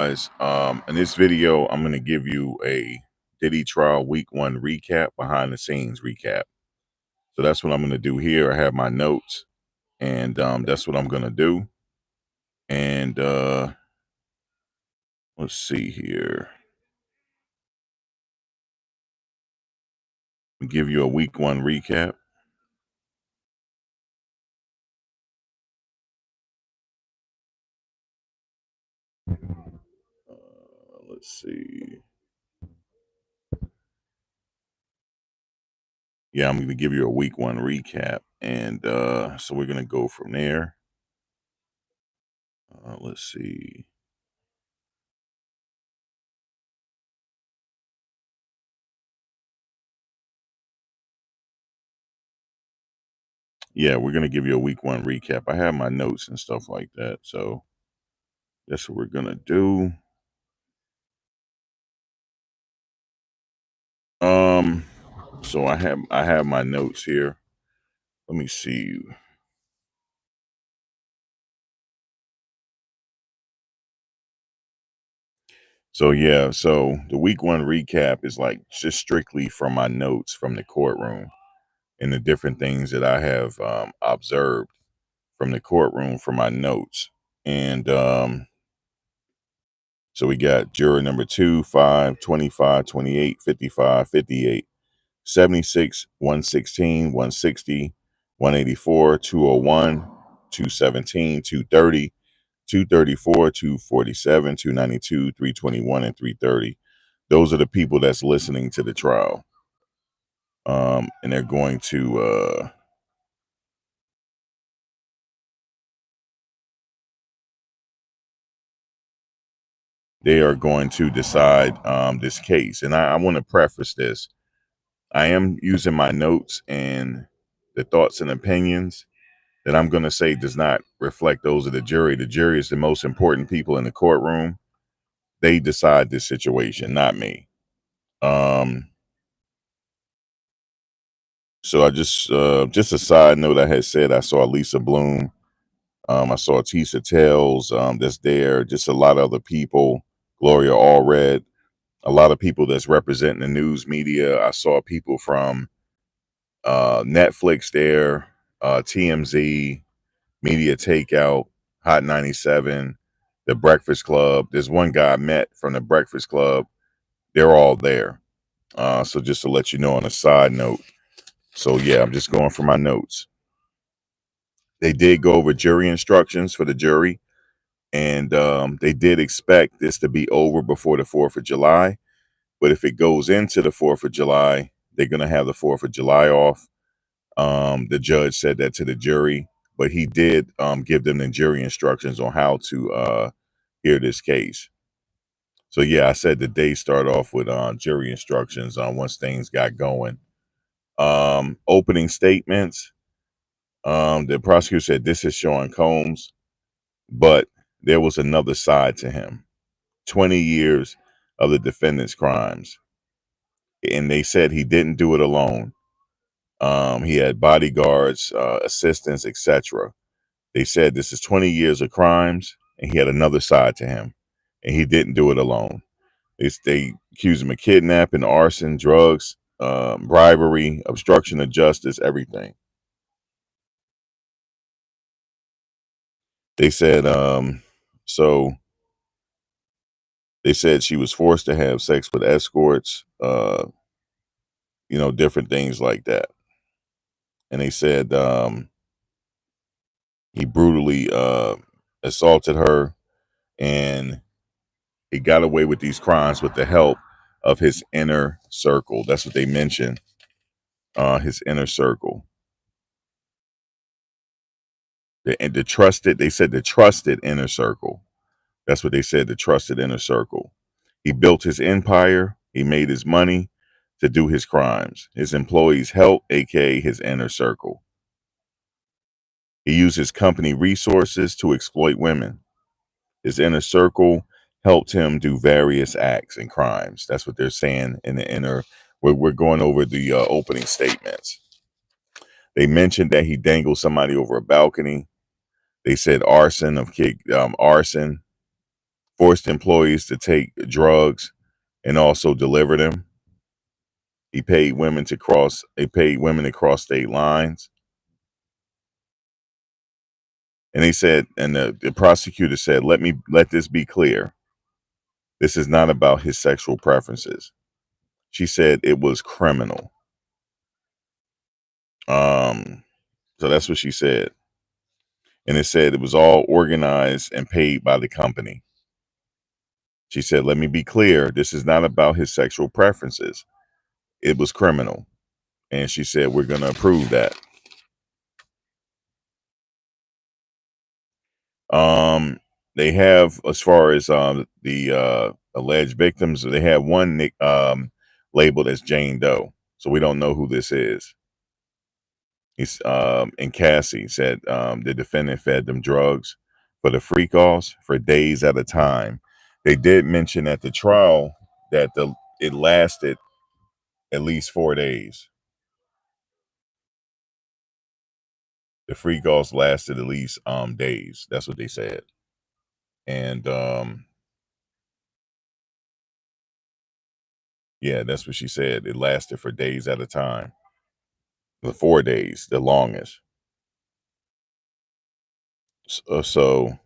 Guys, in this video, I'm going to give you a Diddy trial week 1 recap, behind the scenes recap. So that's what I'm going to do here. I have my notes, and that's what I'm going to do. And let's see here. I'll give you a week 1 recap. Let's see. Yeah, I'm going to give you a week 1 recap, and so we're going to go from there. Let's see. Yeah, we're going to give you a week 1 recap. I have my notes and stuff like that, so that's what we're going to do. So I have my notes here. Let me see. So yeah, so the week 1 recap is like just strictly from my notes from the courtroom and the different things that I have observed from the courtroom from my notes. And so we got juror number 2, 5, 25, 28, 55, 58, 76, 116, 160, 184, 201, 217, 230, 234, 247, 292, 321, and 330. Those are the people that's listening to the trial. And they're going to they are going to decide this case. And I want to preface this. I am using my notes, and the thoughts and opinions that I'm going to say does not reflect those of the jury. The jury is the most important people in the courtroom. They decide this situation, not me. So I just a side note, I had said I saw Lisa Bloom. I saw Tisa Tales that's there. Just a lot of other people. Gloria Allred. A lot of people that's representing the news media. I saw people from Netflix there, TMZ, Media Takeout, Hot 97, The Breakfast Club. There's one guy I met from The Breakfast Club. They're all there. So just to let you know on a side note. So yeah, I'm just going for my notes. They did go over jury instructions for the jury, and they did expect this to be over before the 4th of July. But if it goes into the 4th of July, they're going to have the 4th of July off. The judge said that to the jury, but he did give them the jury instructions on how to hear this case. So yeah, I said the day start off with jury instructions on once things got going. Opening statements. The prosecutor said this is Sean Combs, but there was another side to him. 20 years of the defendant's crimes. And they said he didn't do it alone. He had bodyguards, assistants, etc. They said this is 20 years of crimes, and he had another side to him, and he didn't do it alone. They accused him of kidnapping, arson, drugs, bribery, obstruction of justice, everything. They said so. They said she was forced to have sex with escorts, different things like that. And they said he brutally assaulted her, and he got away with these crimes with the help of his inner circle. That's what they mentioned, his inner circle. They said the trusted inner circle. That's what they said, the trusted inner circle. He built his empire. He made his money to do his crimes. His employees help, aka his inner circle. He used his company resources to exploit women. His inner circle helped him do various acts and crimes. That's what they're saying in the inner. We're going over the opening statements. They mentioned that he dangled somebody over a balcony. They said arson, forced employees to take drugs and also deliver them. He paid women to cross. He paid women to cross state lines. And he said, and the prosecutor said, let this be clear. This is not about his sexual preferences. She said it was criminal. So that's what she said. And it said it was all organized and paid by the company. She said, let me be clear. This is not about his sexual preferences. It was criminal. And she said, we're going to approve that. They have, as far as the alleged victims, they have one labeled as Jane Doe. So we don't know who this is. He's and Cassie said the defendant fed them drugs for the freak offs for days at a time. They did mention at the trial that it lasted at least 4 days. The freak offs lasted at least days. That's what they said. And yeah, that's what she said. It lasted for days at a time. The 4 days, the longest. So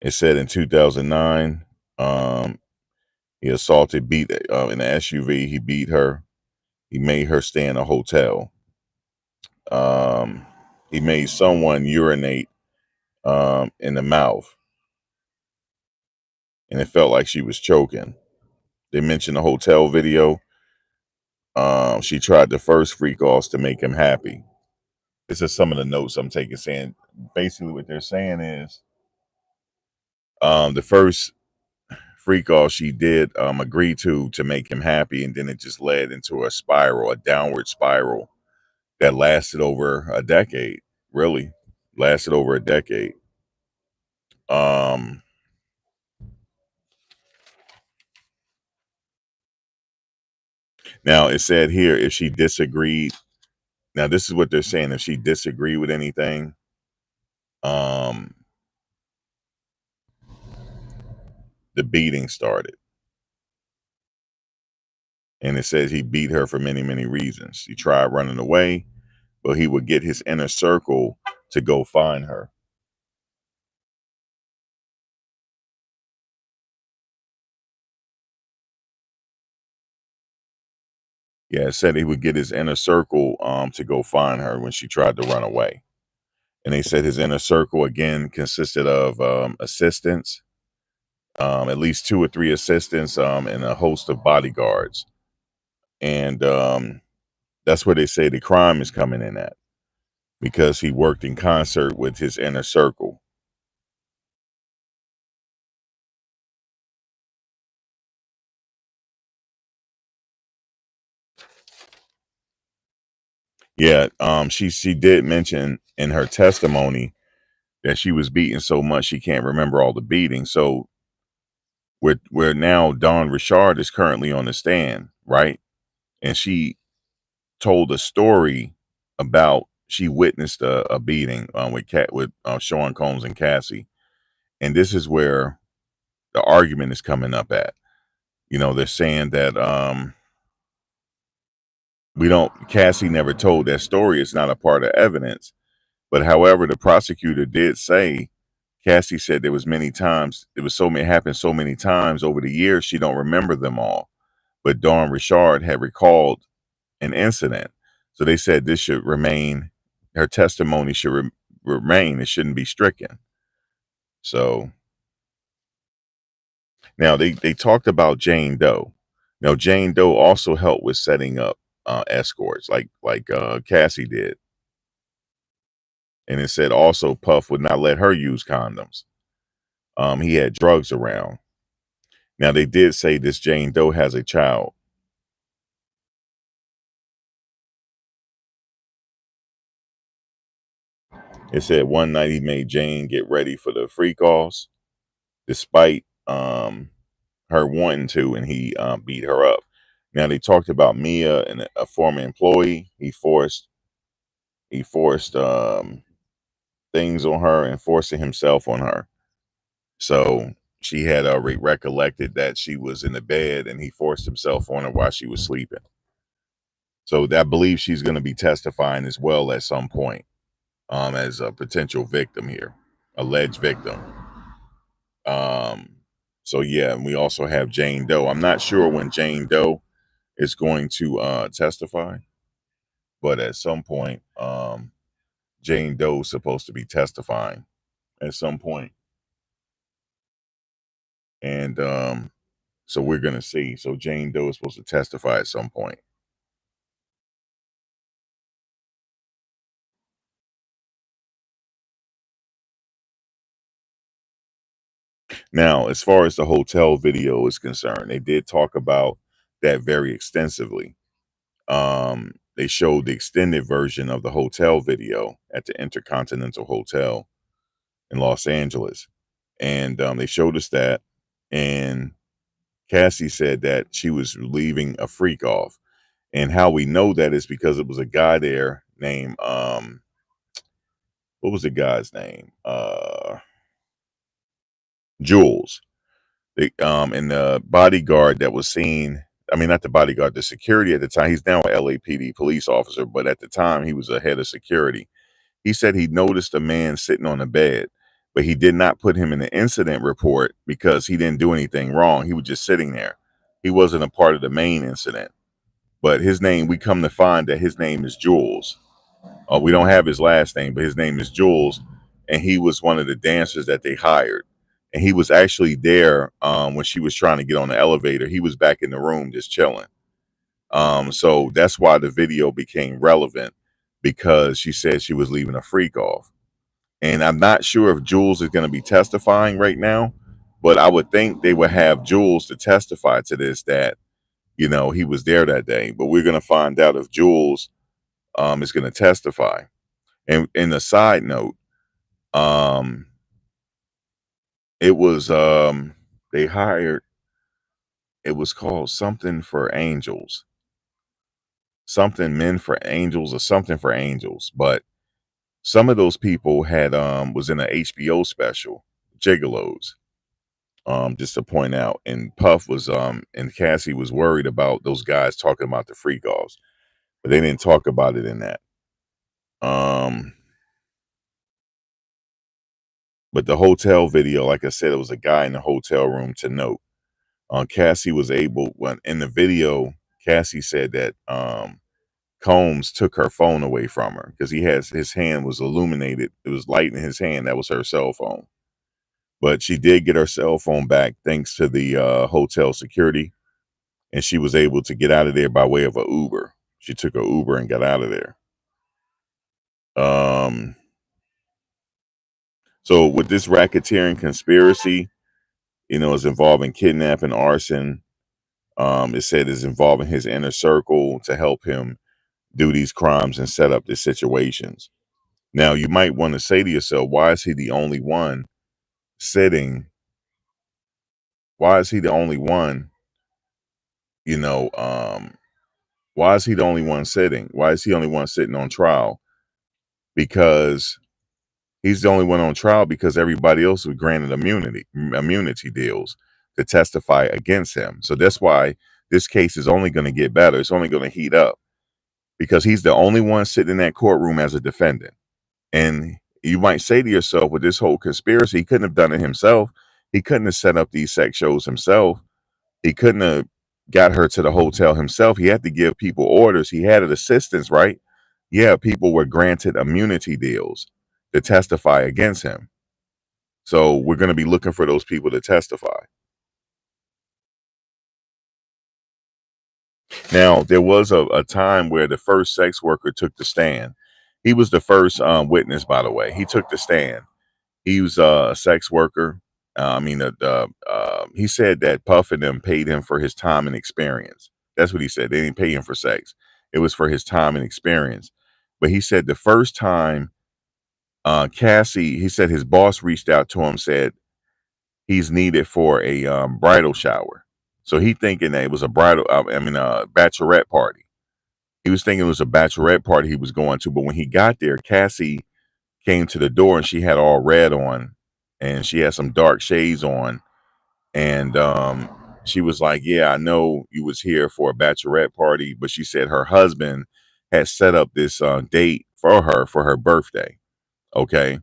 it said in 2009, he assaulted, beat in an SUV. He beat her. He made her stay in a hotel. He made someone urinate in the mouth, and it felt like she was choking. They mentioned the hotel video. She tried the first freak offs to make him happy. This is some of the notes I'm taking, saying basically what they're saying is the first freak off she did agree to make him happy, and then it just led into a spiral, a downward spiral that lasted over a decade. Really lasted over a decade. Um, Now it said here if she disagreed. Now this is what they're saying: if she disagreed with anything, um, the beating started, and it says he beat her for many, many reasons. He tried running away, but he would get his inner circle to go find her. Yeah, it said he would get his inner circle to go find her when she tried to run away. And they said his inner circle again consisted of assistants, at least 2 or 3 assistants, and a host of bodyguards. And that's where they say the crime is coming in at, because he worked in concert with his inner circle. Yeah, she did mention in her testimony that she was beaten so much she can't remember all the beating. So we're now Dawn Richard is currently on the stand, right? And she told a story about she witnessed a beating with Sean Combs and Cassie, and this is where the argument is coming up at. You know, they're saying that we don't. Cassie never told that story. It's not a part of evidence. But however, the prosecutor did say Cassie said there was many times it was so many happened so many times over the years she don't remember them all. But Dawn Richard had recalled an incident. So they said this should remain, her testimony should remain. It shouldn't be stricken. So now they talked about Jane Doe. Now Jane Doe also helped with setting up escorts like Cassie did. And it said also Puff would not let her use condoms. He had drugs around. Now they did say this Jane Doe has a child. It said one night he made Jane get ready for the freak offs, despite her wanting to, and he beat her up. Now they talked about Mia and a former employee. He forced things on her and forcing himself on her. So she had recollected that she was in the bed and he forced himself on her while she was sleeping. So I believe she's going to be testifying as well at some point, as a potential victim here, alleged victim. Um, so yeah, and we also have Jane Doe. I'm not sure when Jane Doe is going to testify, but at some point, Jane Doe is supposed to be testifying at some point, and so we're gonna see. So Jane Doe is supposed to testify at some point. Now, as far as the hotel video is concerned, they did talk about that very extensively. They showed the extended version of the hotel video at the Intercontinental Hotel in Los Angeles, and they showed us that. And Cassie said that she was leaving a freak off, and how we know that is because it was a guy there named what was the guy's name? Jules. And the bodyguard that was seen, I mean, not the bodyguard, the security at the time, he's now an LAPD police officer, but at the time he was a head of security. He said he noticed a man sitting on a bed, but he did not put him in the incident report because he didn't do anything wrong. He was just sitting there. He wasn't a part of the main incident. But his name, we come to find that his name is Jules. We don't have his last name, but his name is Jules, and he was one of the dancers that they hired. And he was actually there when she was trying to get on the elevator. He was back in the room just chilling. So that's why the video became relevant, because she said she was leaving a freak off. And I'm not sure if Jules is going to be testifying right now, but I would think they would have Jules to testify to this, that, he was there that day. But we're going to find out if Jules is going to testify. And in a side note, um, it was they hired, it was called something for angels, something men for angels or something for angels. But some of those people had was in an HBO special, Gigolos. Just to point out, and Puff was and Cassie was worried about those guys talking about the freak offs, but they didn't talk about it in that. But the hotel video, like I said, it was a guy in the hotel room to note. Cassie was able, when in the video, Cassie said that Combs took her phone away from her because his hand was illuminated. It was light in his hand. That was her cell phone. But she did get her cell phone back thanks to the hotel security, and she was able to get out of there by way of a Uber. She took a Uber and got out of there. Um, so with this racketeering conspiracy, is involving kidnapping, arson. It said is involving his inner circle to help him do these crimes and set up these situations. Now, you might want to say to yourself, why is he the only one sitting? Why is he the only one, you know, why is he the only one sitting? Why is he the only one sitting on trial? Because he's the only one on trial because everybody else was granted immunity deals to testify against him. So that's why this case is only going to get better. It's only going to heat up because he's the only one sitting in that courtroom as a defendant. And you might say to yourself, with this whole conspiracy, he couldn't have done it himself. He couldn't have set up these sex shows himself. He couldn't have got her to the hotel himself. He had to give people orders. He had an assistance, right? Yeah, people were granted immunity deals to testify against him. So we're going to be looking for those people to testify. Now, there was a time where the first sex worker took the stand. He was the first witness, by the way. He took the stand. He was a sex worker. He said that Puff and them paid him for his time and experience. That's what he said. They didn't pay him for sex. It was for his time and experience. But he said the first time Cassie, he said his boss reached out to him, said he's needed for a bridal shower. So he thinking that it was a bachelorette party. He was thinking it was a bachelorette party he was going to. But when he got there, Cassie came to the door and she had all red on and she had some dark shades on, and she was like, "Yeah, I know you was here for a bachelorette party," but she said her husband had set up this date for her birthday. Okay,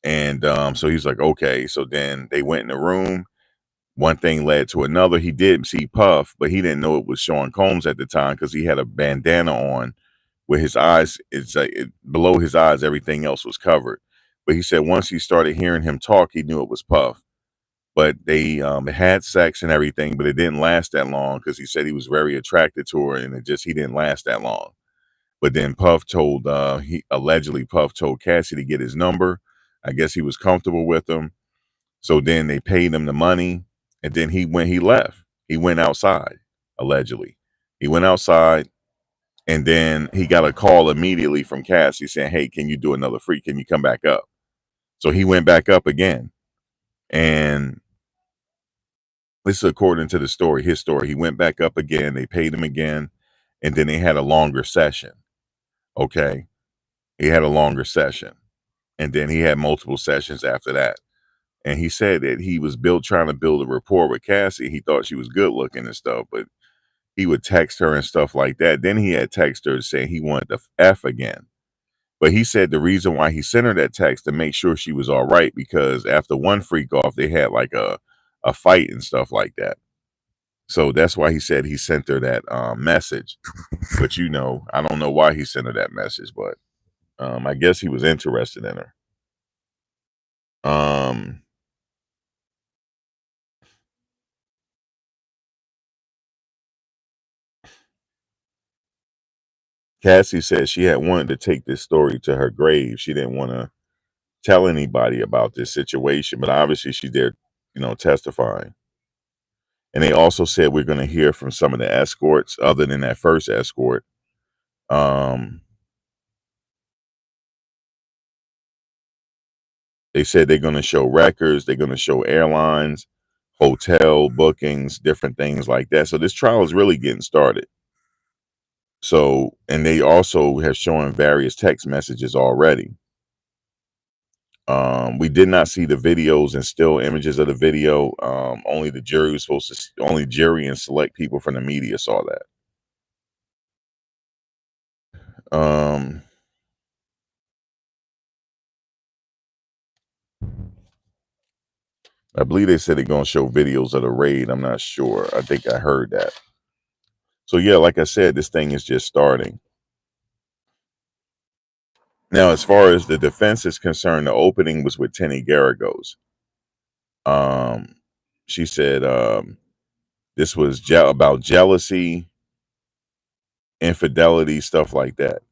and so he's like, "Okay." So then they went in the room. One thing led to another. He did see Puff, but he didn't know it was Sean Combs at the time because he had a bandana on with his eyes. It's like below his eyes, everything else was covered. But he said once he started hearing him talk, he knew it was Puff. But they had sex and everything, but it didn't last that long because he said he was very attracted to her, and he didn't last that long. But then he allegedly Puff told Cassie to get his number. I guess he was comfortable with him. So then they paid him the money, and then he left. He went outside, allegedly. He went outside, and then he got a call immediately from Cassie saying, "Hey, can you do another free? Can you come back up?" So he went back up again. And this is according to the story, his story. He went back up again. They paid him again, and then they had a longer session. Okay. He had a longer session. And then he had multiple sessions after that. And he said that he was trying to build a rapport with Cassie. He thought she was good looking and stuff, but he would text her and stuff like that. Then he had text her saying he wanted to F again. But he said the reason why he sent her that text to make sure she was all right, because after one freak off, they had like a fight and stuff like that. So that's why he said he sent her that message. But I don't know why he sent her that message, but I guess he was interested in her. Um, Cassie said she had wanted to take this story to her grave. She didn't want to tell anybody about this situation, but obviously she's there, testifying. And they also said we're going to hear from some of the escorts, other than that first escort. Um, they said they're going to show records, they're going to show airlines, hotel bookings, different things like that. So this trial is really getting started. So, and they also have shown various text messages already. We did not see the videos and still images of the video. Only the jury was supposed to. Only jury and select people from the media saw that. I believe they said they're gonna show videos of the raid. I'm not sure. I think I heard that. So yeah, like I said, this thing is just starting. Now, as far as the defense is concerned, the opening was with Tenny Garagos. Um, she said this was about jealousy, infidelity, stuff like that.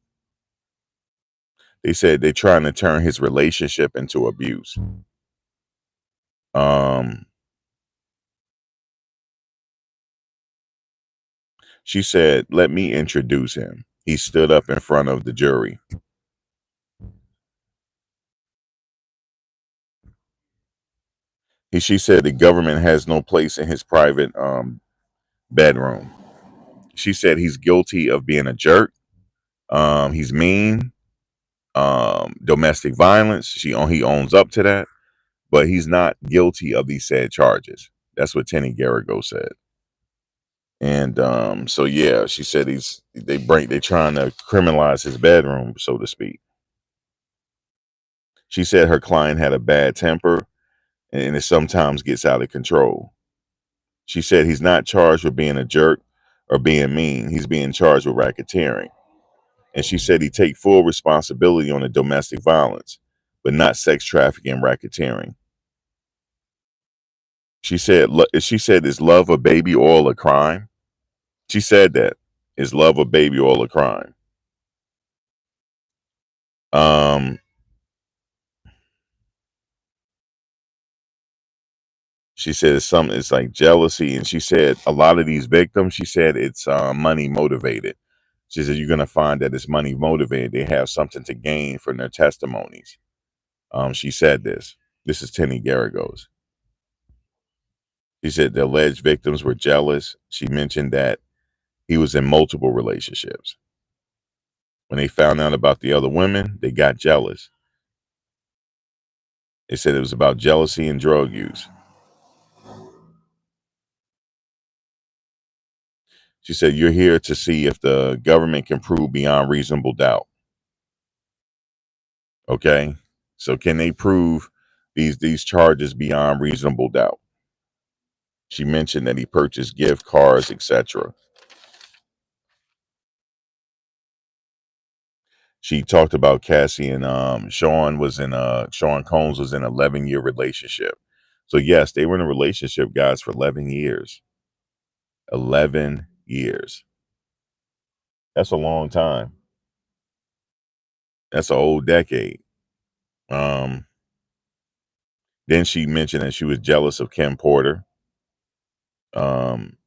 They said they're trying to turn his relationship into abuse. Um, she said, "Let me introduce him." He stood up in front of the jury. She said the government has no place in his private bedroom. She said he's guilty of being a jerk. He's mean. Domestic violence. He owns up to that, but he's not guilty of these said charges. That's what Tenny Garrigo said. And so yeah, she said they're trying to criminalize his bedroom, so to speak. She said her client had a bad temper and it sometimes gets out of control. She said he's not charged with being a jerk or being mean. He's being charged with racketeering. And she said he take full responsibility on the domestic violence, but not sex trafficking and racketeering. She said, is love of baby oil a crime? She said that. Is love of baby oil a crime? Um, she said it's like jealousy, and she said a lot of these victims, she said it's money motivated. She said you're gonna find that it's money motivated. They have something to gain from their testimonies. She said this. This is Tenny Garagos. She said the alleged victims were jealous. She mentioned that he was in multiple relationships. When they found out about the other women, they got jealous. They said it was about jealousy and drug use. She said, "You're here to see if the government can prove beyond reasonable doubt." Okay. So can they prove these charges beyond reasonable doubt? She mentioned that he purchased gift cards, etc. She talked about Cassie and Sean Combs was in an 11-year relationship. So yes, they were in a relationship, guys, for 11 years. 11 years. That's a long time. That's a whole decade. Um, then she mentioned that she was jealous of Kim Porter. Um,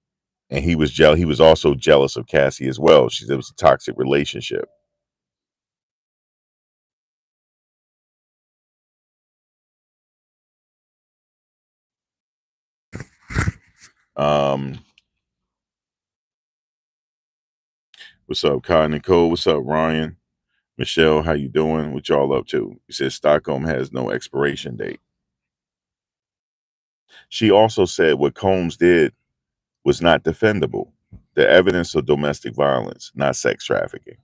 and he was jealous. He was also jealous of Cassie as well. She said it was a toxic relationship. Um, what's up, Kai Nicole? What's up, Ryan? Michelle, how you doing? What y'all up to? He says Stockholm has no expiration date. She also said what Combs did was not defendable. The evidence of domestic violence, not sex trafficking.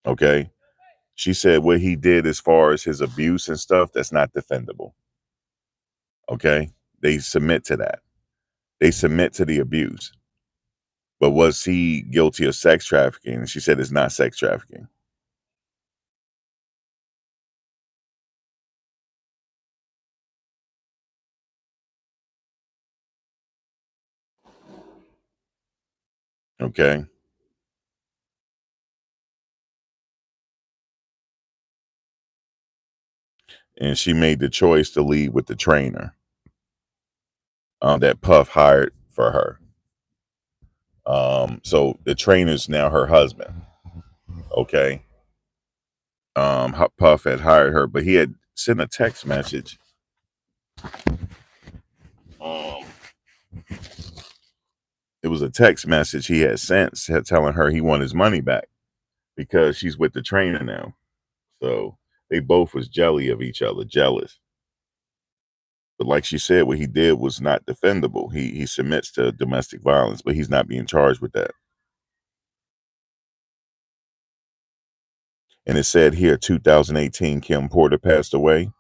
Okay. She said what he did as far as his abuse and stuff, that's not defendable. Okay. They submit to that. They submit to the abuse. But was he guilty of sex trafficking? And she said it's not sex trafficking. Okay. And she made the choice to leave with the trainer that Puff hired for her. So the trainer's now her husband. Okay. Puff had hired her, but he had sent a text message. Um, it was a text message he had sent telling her he wanted his money back because she's with the trainer now. So they both was jelly of each other, jealous. But like she said, what he did was not defendable. He submits to domestic violence, but he's not being charged with that. And it said here, 2018, Kim Porter passed away.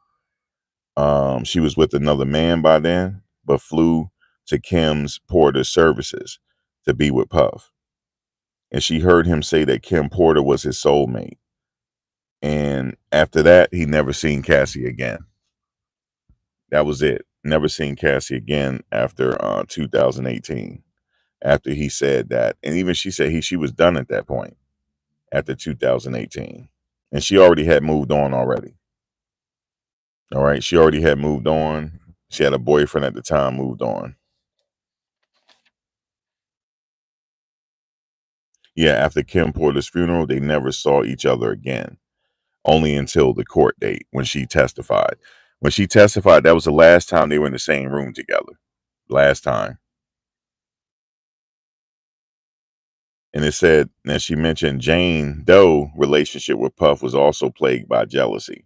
She was with another man by then, but flew to Kim's Porter services to be with Puff. And she heard him say that Kim Porter was his soulmate. And after that, he never seen Cassie again. That was it. Never seen Cassie again after 2018. After he said that, and even she said she was done at that point after 2018, and she already had moved on already. All right, she already had moved on. She had a boyfriend at the time, moved on. Yeah, after Kim Porter's funeral, they never saw each other again, only until the court date when she testified. When she testified, that was the last time they were in the same room together. Last time. And it said, and she mentioned Jane Doe relationship with Puff was also plagued by jealousy.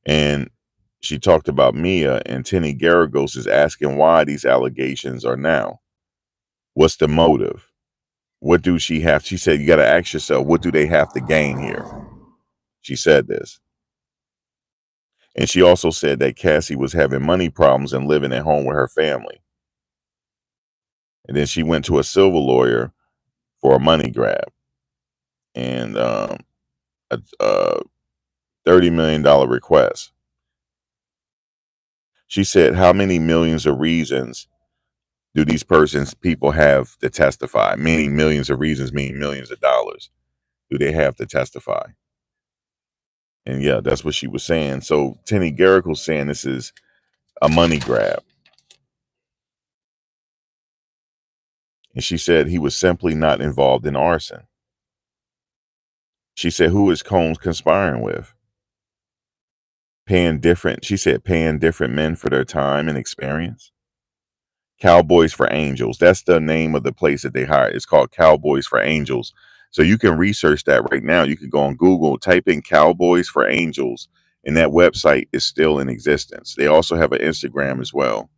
And she talked about Mia, and Tenny Garagos is asking why these allegations are now. What's the motive? What do she have? She said, you got to ask yourself, what do they have to gain here? She said this. And she also said that Cassie was having money problems and living at home with her family. And then she went to a civil lawyer for a money grab and a $30 million request. She said, how many millions of reasons do these people have to testify? Meaning millions of reasons, meaning millions of dollars. Do they have to testify? And yeah, that's what she was saying. So Tenny Garrick was saying this is a money grab. And she said he was simply not involved in arson. She said, who is Combs conspiring with? She said, paying different men for their time and experience. Cowboys for Angels. That's the name of the place that they hired. It's called Cowboys for Angels. So you can research that right now. You can go on Google, type in Cowboys for Angels, and that website is still in existence. They also have an Instagram as well.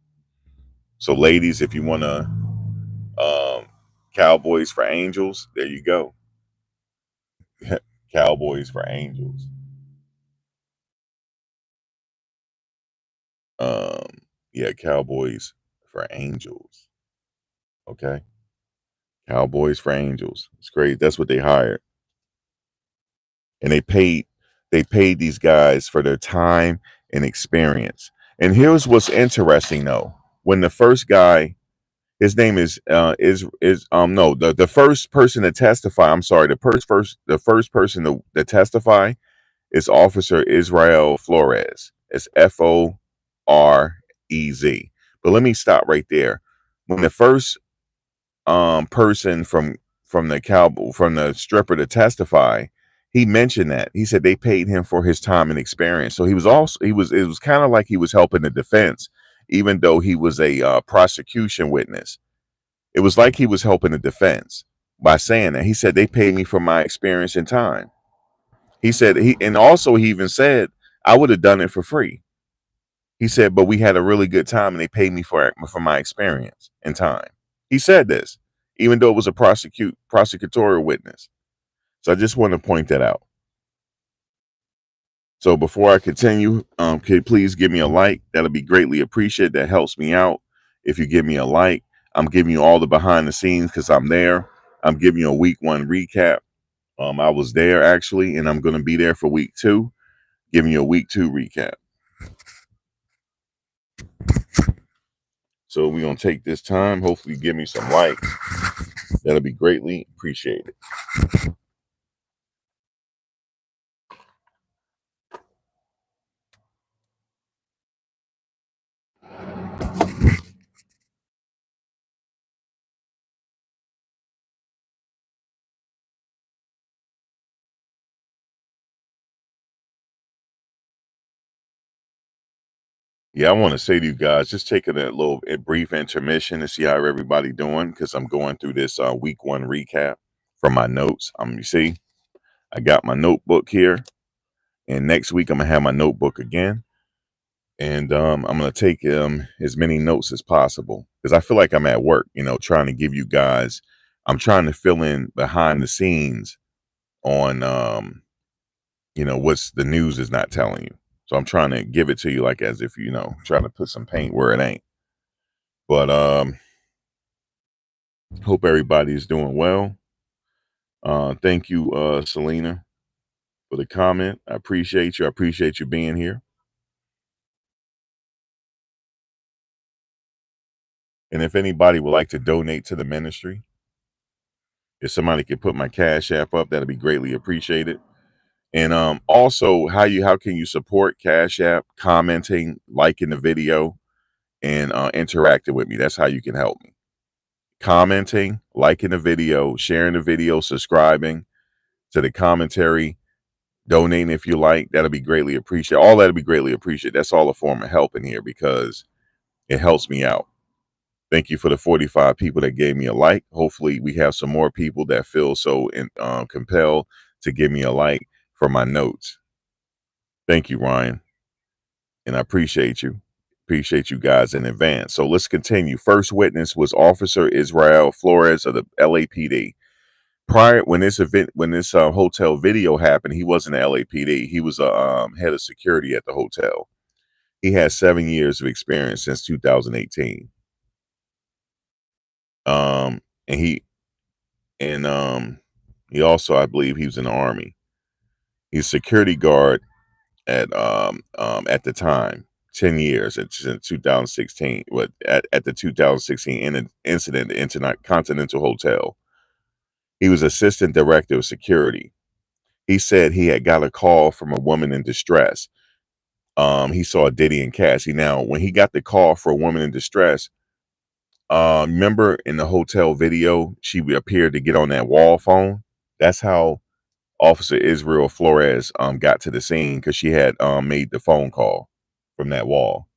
So, ladies, if you want to Cowboys for Angels, there you go. Cowboys for Angels. Um, yeah, Cowboys for Angels. Okay. Cowboys for Angels. It's great. That's what they hired. And they paid these guys for their time and experience. And here's what's interesting though. When the first guy, his name is no, the first person to testify, I'm sorry, the first person to testify is Officer Israel Flores. It's Forez. But let me stop right there. When the first person from the cowboy from the stripper to testify, he mentioned that. He said they paid him for his time and experience. So it was kind of like he was helping the defense, even though he was a prosecution witness. It was like he was helping the defense by saying that. He said they paid me for my experience and time. He said and also he even said I would have done it for free. He said, but we had a really good time and they paid me for my experience and time. He said this, even though it was a prosecutorial witness. So I just want to point that out. So before I continue, could you please give me a like? That'll be greatly appreciated. That helps me out. If you give me a like, I'm giving you all the behind the scenes because I'm there. I'm giving you a week 1 recap. I was there actually, and I'm going to be there for week 2, giving you a week 2 recap. So we're going to take this time. Hopefully, give me some likes. That'll be greatly appreciated. Yeah, I want to say to you guys, just taking a brief intermission to see how everybody doing because I'm going through this week 1 recap from my notes. You see, I got my notebook here, and next week I'm gonna have my notebook again, and I'm gonna take as many notes as possible because I feel like I'm at work, trying to give you guys. I'm trying to fill in behind the scenes on what's the news is not telling you. So I'm trying to give it to you like as if trying to put some paint where it ain't. But hope everybody's doing well. Thank you, Selena, for the comment. I appreciate you. I appreciate you being here. And if anybody would like to donate to the ministry, if somebody could put my Cash App up, that'd be greatly appreciated. And also, how can you support Cash App? Commenting, liking the video, and interacting with me. That's how you can help me. Commenting, liking the video, sharing the video, subscribing to the commentary, donating if you like. That'll be greatly appreciated. All that'll be greatly appreciated. That's all a form of help in here because it helps me out. Thank you for the 45 people that gave me a like. Hopefully, we have some more people that feel so compelled to give me a like for my notes. Thank you, Ryan. And I appreciate you. Appreciate you guys in advance. So let's continue. First witness was Officer Israel Flores of the LAPD. When this hotel video happened, he wasn't an LAPD. He was a head of security at the hotel. He has 7 years of experience since 2018. And he also, I believe, he was in the army. He's a security guard at the time, 10 years since 2016. At the 2016 incident, the Intercontinental Hotel. He was assistant director of security. He said he had got a call from a woman in distress. He saw Diddy and Cassie. Now, when he got the call for a woman in distress, remember in the hotel video, she appeared to get on that wall phone. That's how Officer Israel Flores got to the scene because she had made the phone call from that wall.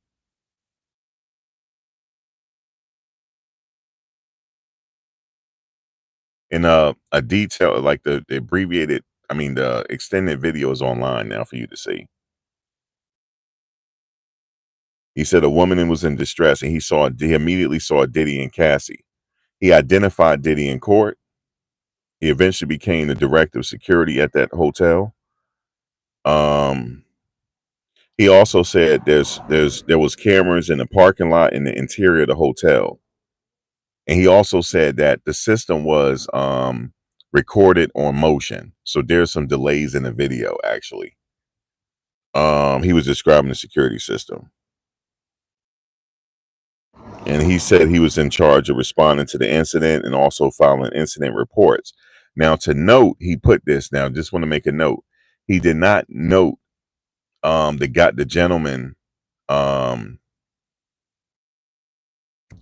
And a detail like the abbreviated, I mean the extended video is online now for you to see. He said a woman was in distress and he immediately saw Diddy and Cassie. He identified Diddy in court. He eventually became the director of security at that hotel. Um, he also said there was cameras in the parking lot in the interior of the hotel. And he also said that the system was recorded on motion. So there's some delays in the video actually. He was describing the security system. And he said he was in charge of responding to the incident and also filing incident reports. Now, to note, he put this. Now, just want to make a note. He did not note the gentleman. Um,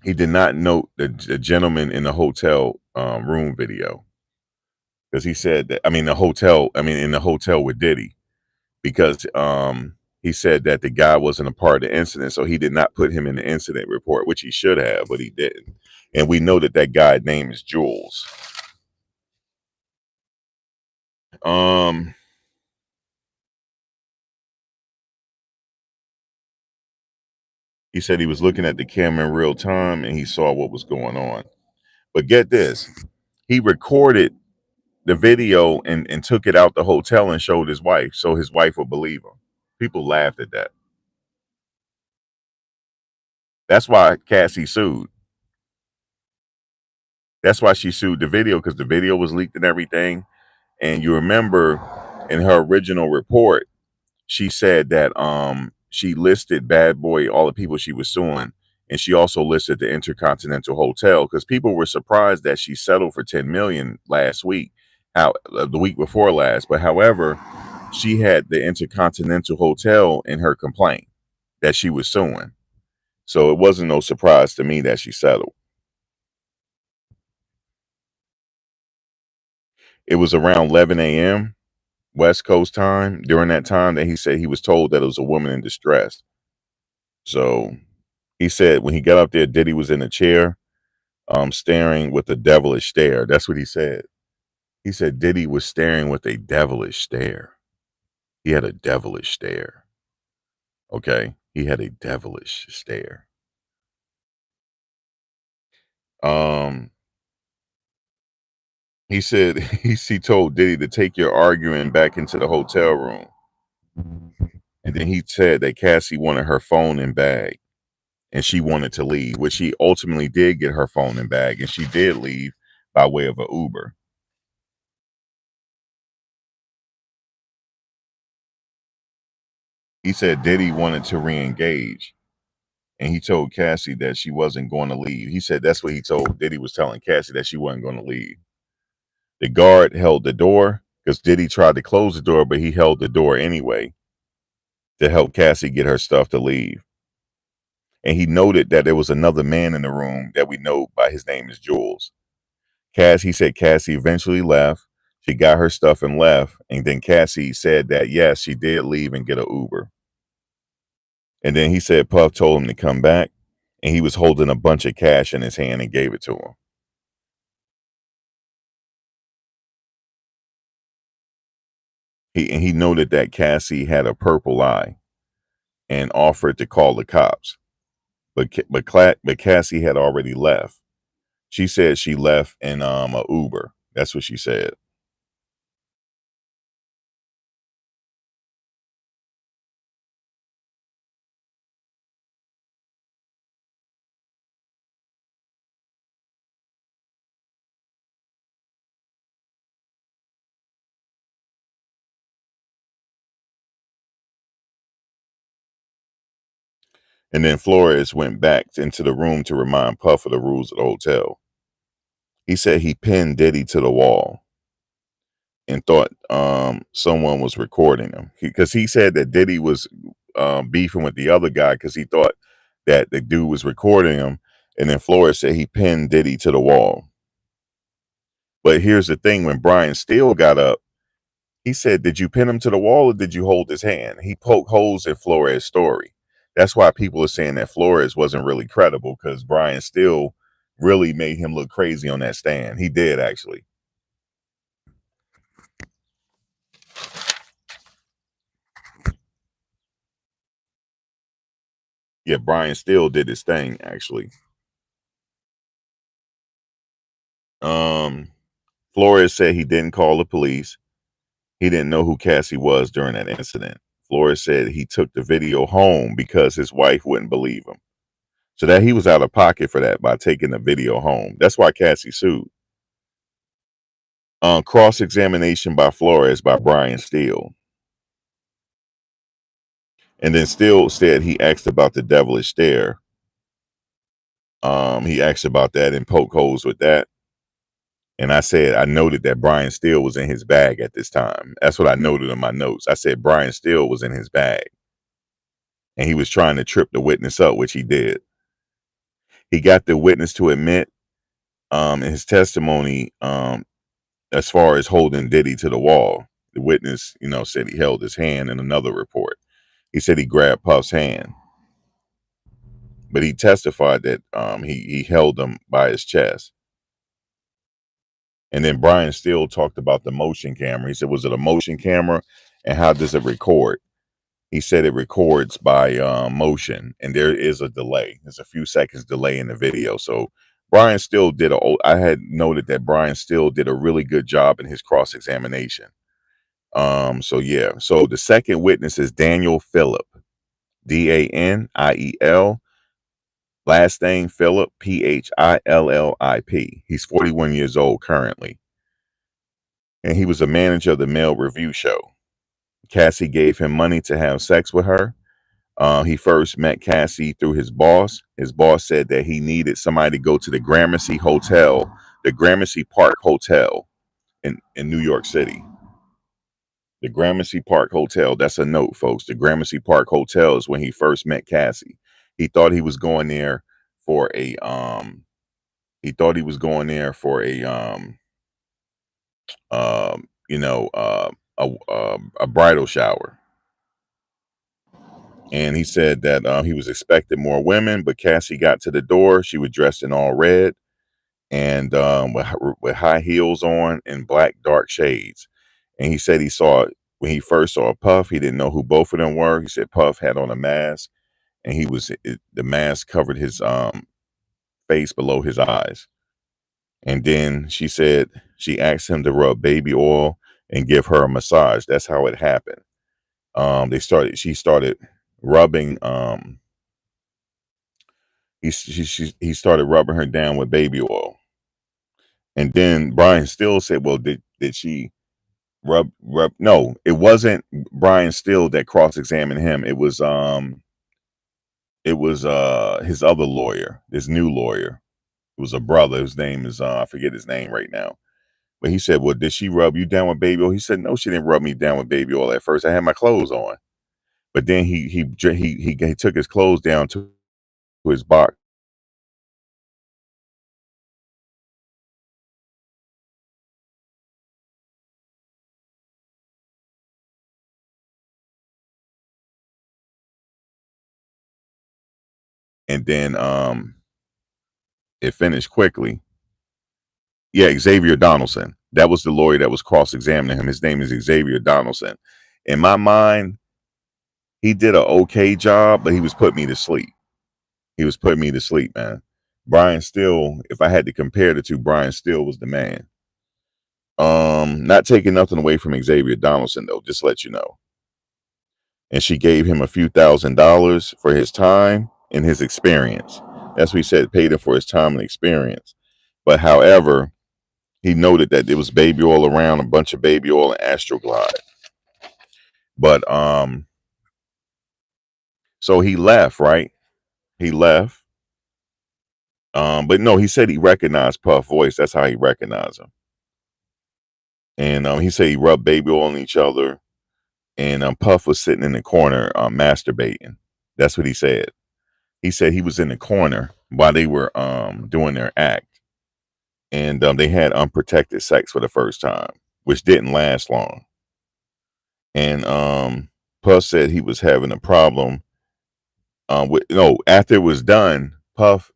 he did not note the gentleman in the hotel room video because he said that. I mean, the hotel. I mean, in the hotel with Diddy, because he said that the guy wasn't a part of the incident, so he did not put him in the incident report, which he should have, but he didn't. And we know that guy's name is Jules. Um, he said he was looking at the camera in real time and he saw what was going on. But get this, he recorded the video and took it out the hotel and showed his wife, so his wife would believe him. People laughed at that. That's why Cassie sued. That's why she sued the video, because the video was leaked and everything. And you remember in her original report, she said that she listed Bad Boy, all the people she was suing, and she also listed the Intercontinental Hotel, because people were surprised that she settled for 10 million last week, the week before last. But however, she had the Intercontinental Hotel in her complaint that she was suing. So it wasn't no surprise to me that she settled. It was around 11 a.m. West Coast time. During that time that he said he was told that it was a woman in distress. So he said when he got up there, Diddy was in a chair, staring with a devilish stare. That's what he said. He said Diddy was staring with a devilish stare. He had a devilish stare. Okay. He had a devilish stare. He said he told Diddy to take your arguing back into the hotel room. And then he said that Cassie wanted her phone and bag and she wanted to leave, which she ultimately did get her phone and bag, and she did leave by way of an Uber. He said Diddy wanted to re-engage, and he told Cassie that she wasn't going to leave. He said that's what he told Diddy, was telling Cassie that she wasn't going to leave. The guard held the door because Diddy tried to close the door, but he held the door anyway to help Cassie get her stuff to leave. And he noted that there was another man in the room that we know by his name is Jules. He said Cassie eventually left. She got her stuff and left. And then Cassie said that, yes, she did leave and get an Uber. And then he said Puff told him to come back. And he was holding a bunch of cash in his hand and gave it to him. He noted that Cassie had a purple eye and offered to call the cops. But Cassie had already left. She said she left in a Uber. That's what she said. And then Flores went back into the room to remind Puff of the rules of the hotel. He said he pinned Diddy to the wall and thought someone was recording him, because he said that Diddy was beefing with the other guy because he thought that the dude was recording him. And then Flores said he pinned Diddy to the wall. But here's the thing: when Brian Steele got up, he said, "Did you pin him to the wall or did you hold his hand?" He poked holes in Flores' story. That's why people are saying that Flores wasn't really credible, because Brian Steele really made him look crazy on that stand. He did, actually. Yeah, Brian Steele did his thing actually. Um, Flores said he didn't call the police. He didn't know who Cassie was during that incident. Flores said he took the video home because his wife wouldn't believe him. So that he was out of pocket for that by taking the video home. That's why Cassie sued. Cross-examination by Flores by Brian Steele. And then Steele said he asked about the devilish stare. He asked about that and poked holes with that. And I said, I noted that Brian Steele was in his bag at this time. That's what I noted in my notes. I said Brian Steele was in his bag. And he was trying to trip the witness up, which he did. He got the witness to admit in his testimony, as far as holding Diddy to the wall. The witness, said he held his hand in another report. He said he grabbed Puff's hand. But he testified that he held him by his chest. And then Brian Steele talked about the motion camera. He said, was it a motion camera? And how does it record? He said it records by motion, and there is a delay. There's a few seconds delay in the video. So Brian Steele I had noted that Brian Steele did a really good job in his cross-examination. So yeah. So the second witness is Daniel Phillip, Daniel. Last name Phillip, Phillip. He's 41 years old currently. And he was a manager of the Male Review Show. Cassie gave him money to have sex with her. He first met Cassie through his boss. His boss said that he needed somebody to go to the Gramercy Hotel, the Gramercy Park Hotel in New York City. The Gramercy Park Hotel, that's a note, folks. The Gramercy Park Hotel is when he first met Cassie. He thought he was going there for a he thought he was going there for a a bridal shower. And he said that he was expecting more women, but Cassie got to the door. She was dressed in all red and with high heels on and black dark shades. And he said when he first saw Puff, he didn't know who both of them were. He said Puff had on a mask, and the mask covered his face below his eyes. And then she said she asked him to rub baby oil and give her a massage. That's how it happened. She started rubbing he started rubbing her down with baby oil. And then Brian Steele said, well, did she rub no, it wasn't Brian Steele that cross-examined him. It was his other lawyer, this new lawyer. It was a brother. His name is I forget his name right now. But he said, well, did she rub you down with baby oil? He said, no, she didn't rub me down with baby oil at first. I had my clothes on. But then he took his clothes down to his box. And then it finished quickly. Yeah, Xavier Donaldson. That was the lawyer that was cross-examining him. His name is Xavier Donaldson. In my mind, he did an okay job, but he was putting me to sleep. He was putting me to sleep, man. Brian Steele, if I had to compare the two, Brian Steele was the man. Not taking nothing away from Xavier Donaldson, though, just to let you know. And she gave him a few $1,000s for his time and his experience. That's what he said, paid him for his time and experience. But however, he noted that there was baby oil around, a bunch of baby oil and Astroglide. But so he left, right? He left. But no, he said he recognized Puff's voice. That's how he recognized him. And he said he rubbed baby oil on each other. And Puff was sitting in the corner masturbating. That's what he said. He said he was in the corner while they were doing their act. And they had unprotected sex for the first time, which didn't last long. And Puff said he was having a problem. After it was done, Puff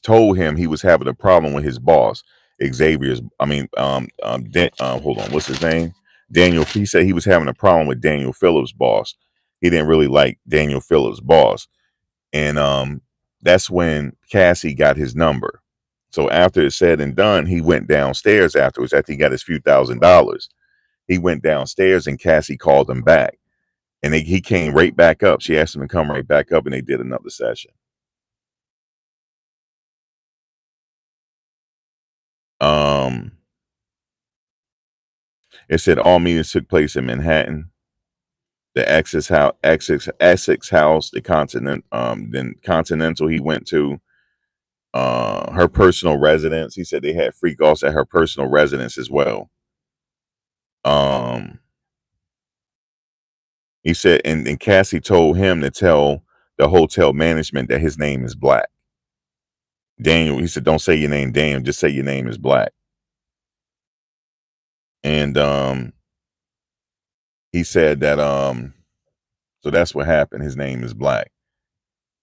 told him he was having a problem with his boss, Xavier's. Hold on, what's his name? Daniel. He said he was having a problem with Daniel Phillips' boss. He didn't really like Daniel Phillips' boss. And that's when Cassie got his number. So after it's said and done, he went downstairs afterwards. After he got his few $1,000s, he went downstairs and Cassie called him back. And he came right back up. She asked him to come right back up, and they did another session. It said all meetings took place in Manhattan, the Essex house, the then Continental he went to, her personal residence. He said they had freak offs at her personal residence as well. Um, he said, and Cassie told him to tell the hotel management that his name is Black. Daniel, he said, don't say your name, Daniel, just say your name is Black. And he said that so that's what happened. His name is Black.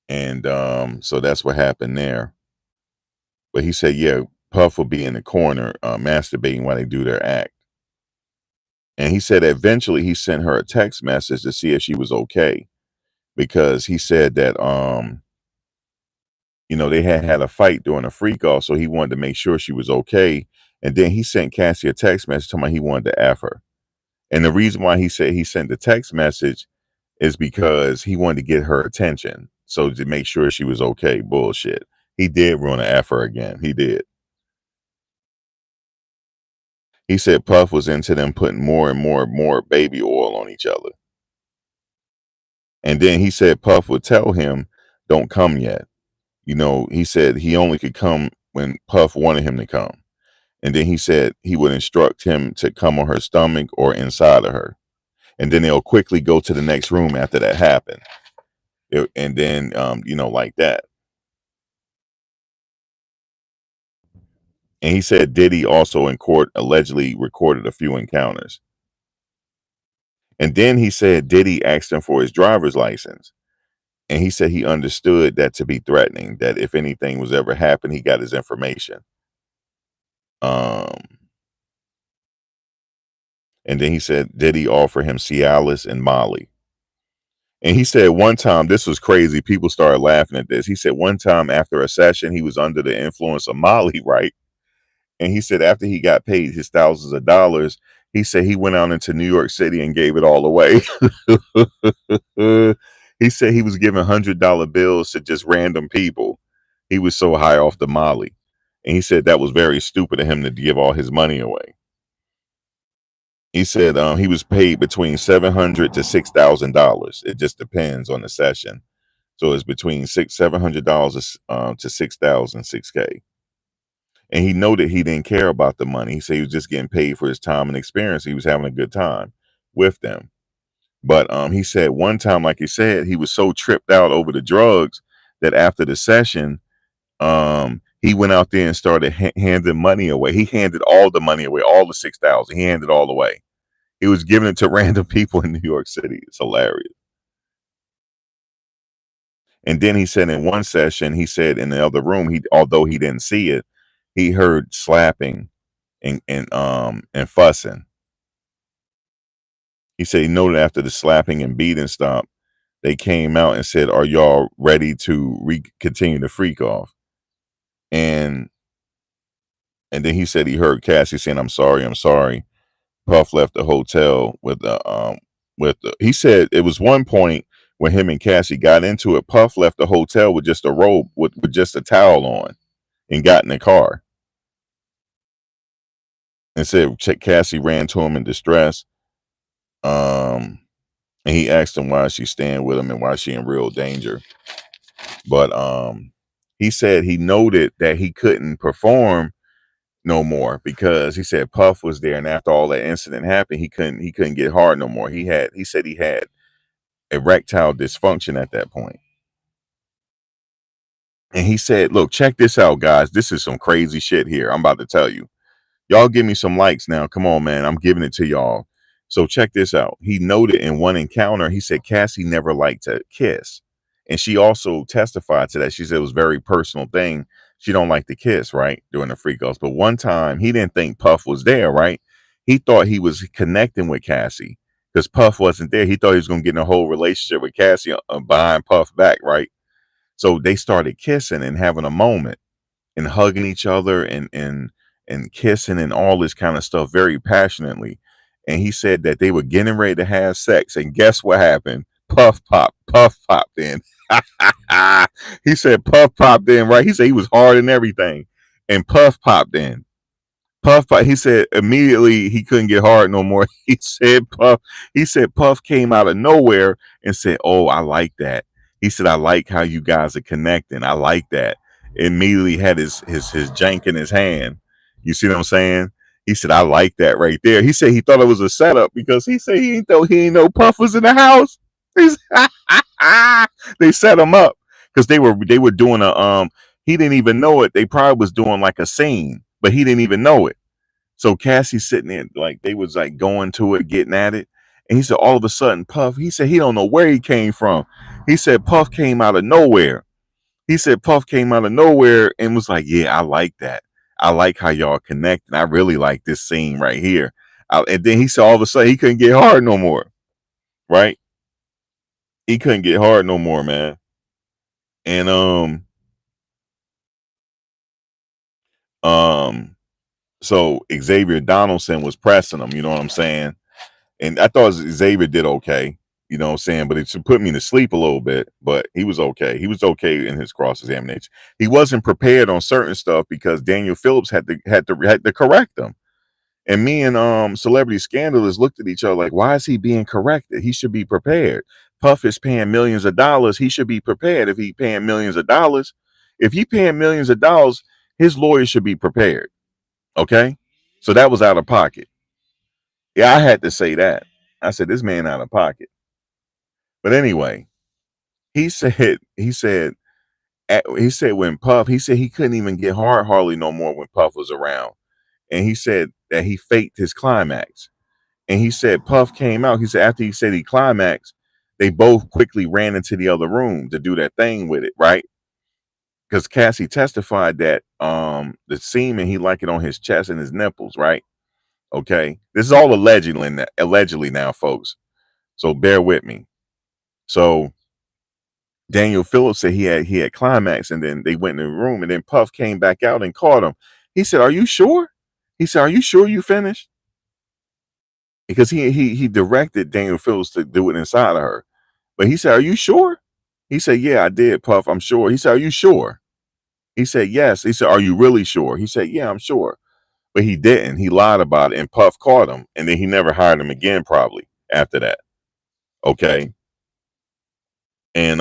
And so that's what happened there. But he said, yeah, Puff will be in the corner masturbating while they do their act. And he said eventually he sent her a text message to see if she was okay, because he said that they had a fight during a freak off, so he wanted to make sure she was okay. And then he sent Cassie a text message telling her he wanted to F her. And the reason why he said he sent the text message is because he wanted to get her attention. So to make sure she was okay. Bullshit. He did want to F her again. He did. He said Puff was into them putting more and more baby oil on each other. And then he said Puff would tell him, don't come yet. He said he only could come when Puff wanted him to come. And then he said he would instruct him to come on her stomach or inside of her. And then they'll quickly go to the next room after that happened. And then, like that. And he said Diddy also in court allegedly recorded a few encounters. And then he said Diddy asked him for his driver's license. And he said he understood that to be threatening, that if anything was ever happened, he got his information. And then he said Diddy offered him Cialis and Molly. And he said one time, this was crazy. People started laughing at this. He said one time after a session, he was under the influence of Molly, right? And he said after he got paid his thousands of dollars, he said he went out into New York City and gave it all away. He said he was giving $100 bills to just random people. He was so high off the Molly. And he said that was very stupid of him to give all his money away. He said he was paid between $700 to $6,000. It just depends on the session. So it's between $700 to $6,000. And he noted he didn't care about the money. He said he was just getting paid for his time and experience. He was having a good time with them. But he said one time, like he said, he was so tripped out over the drugs that after the session, he went out there and started handing money away. He handed all the money away, all the 6,000. He handed all away. He was giving it to random people in New York City. It's hilarious. And then he said in one session, he said in the other room, although he didn't see it, he heard slapping and fussing. He said he noted after the slapping and beating stopped, they came out and said, "Are y'all ready to continue the freak off?" And then he said he heard Cassie saying, "I'm sorry, I'm sorry." Puff left the hotel he said it was one point when him and Cassie got into it. Puff left the hotel with just a robe with just a towel on and got in the car. And said Cassie ran to him in distress. And he asked him why she's staying with him and why she in real danger. But he said he noted that he couldn't perform no more because he said Puff was there, and after all that incident happened, he couldn't get hard no more. He said he had erectile dysfunction at that point. And he said, look, check this out, guys. This is some crazy shit here. I'm about to tell you. Y'all give me some likes now. Come on, man. I'm giving it to y'all. So check this out. He noted in one encounter, he said Cassie never liked to kiss. And she also testified to that. She said it was a very personal thing. She don't like to kiss, right? During the freak offs. But one time he didn't think Puff was there, right? He thought he was connecting with Cassie because Puff wasn't there. He thought he was going to get in a whole relationship with Cassie behind Puff back, right? So they started kissing and having a moment and hugging each other and kissing and all this kind of stuff very passionately. And he said that they were getting ready to have sex. And guess what happened? Puff popped in. He said Puff popped in, right? He said he was hard and everything. And Puff popped in. He said immediately he couldn't get hard no more. He said Puff came out of nowhere and said, "Oh, I like that." He said, "I like how you guys are connecting. I like that." Immediately had his jank in his hand. You see what I'm saying? He said, "I like that right there." He said he thought it was a setup because he said he ain't know Puff was in the house. They set him up because they were doing a he didn't even know it. They probably was doing like a scene, but he didn't even know it. So Cassie's sitting there like they was like going to it, getting at it. And he said all of a sudden Puff, he said he don't know where he came from. He said Puff came out of nowhere. He said Puff came out of nowhere and was like, "Yeah, I like that. I like how y'all connect. And I really like this scene right here." And then he said all of a sudden he couldn't get hard no more. Right? He couldn't get hard no more, man. And um so Xavier Donaldson was pressing him, you know what I'm saying? And I thought Xavier did okay, you know what I'm saying? But it put me to sleep a little bit, but he was okay. He was okay in his cross examination. He wasn't prepared on certain stuff because Daniel Phillips had to correct him. And me and Celebrity Scandalous looked at each other like, why is he being corrected? He should be prepared. Puff is paying millions of dollars. He should be prepared if he's paying millions of dollars. If he paying millions of dollars, his lawyer should be prepared. Okay? So that was out of pocket. Yeah, I had to say that. I said, this man out of pocket. But anyway, he said when Puff, he said he couldn't even get hard hardly no more when Puff was around. And he said that he faked his climax. And he said Puff came out. He said after he said he climaxed, they both quickly ran into the other room to do that thing with it, right? Because Cassie testified that the semen he liked it on his chest and his nipples, right? Okay. This is all allegedly now, folks. So bear with me. So Daniel Phillips said he had climaxed, and then they went in the room, and then Puff came back out and caught him. He said, "Are you sure?" He said, "Are you sure you finished?" Because he directed Daniel Phillips to do it inside of her. But he said, "Are you sure?" He said, "Yeah, I did, Puff. I'm sure." He said, "Are you sure?" He said, "Yes." He said, "Are you really sure?" He said, "Yeah, I'm sure." But he didn't. He lied about it, and Puff caught him, and then he never hired him again, probably after that. Okay, and